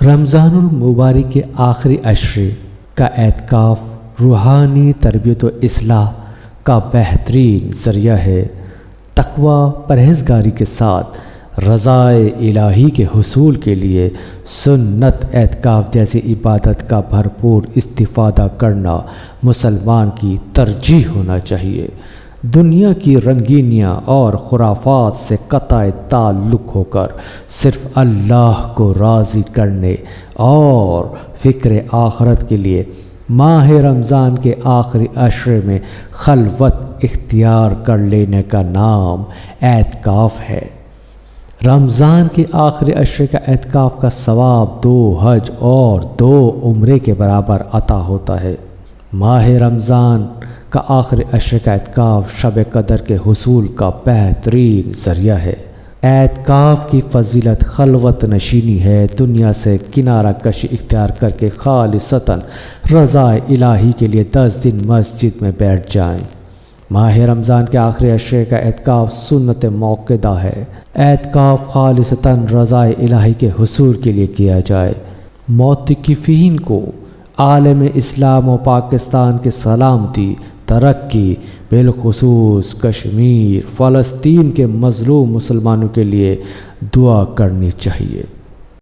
رمضان المبارک کے آخری عشرے کا اعتکاف روحانی تربیت و اصلاح کا بہترین ذریعہ ہے۔ تقوی پرہیزگاری کے ساتھ رضائے الہی کے حصول کے لیے سنت اعتکاف جیسی عبادت کا بھرپور استفادہ کرنا مسلمان کی ترجیح ہونا چاہیے۔ دنیا کی رنگینیاں اور خرافات سے قطع تعلق ہو کر صرف اللہ کو راضی کرنے اور فکر آخرت کے لیے ماہ رمضان کے آخری عشرے میں خلوت اختیار کر لینے کا نام اعتکاف ہے۔ رمضان کے آخری عشرے کا اعتکاف کا ثواب 2 حج اور 2 عمرے کے برابر عطا ہوتا ہے۔ ماہ رمضان کا آخری عشرے کا اعتکاف شب قدر کے حصول کا بہترین ذریعہ ہے۔ اعتکاف کی فضیلت خلوت نشینی ہے۔ دنیا سے کنارہ کشی اختیار کر کے خالصتاً رضائے الہی کے لیے 10 دن مسجد میں بیٹھ جائیں۔ ماہ رمضان کے آخری عشرے کا اعتکاف سنت موقدہ ہے۔ اعتکاف خالصتاً رضائے الہی کے حصول کے لیے کیا جائے۔ معتکفین کو عالم اسلام و پاکستان کی سلامتی، ترقی، بالخصوص کشمیر، فلسطین کے مظلوم مسلمانوں کے لیے دعا کرنی چاہیے۔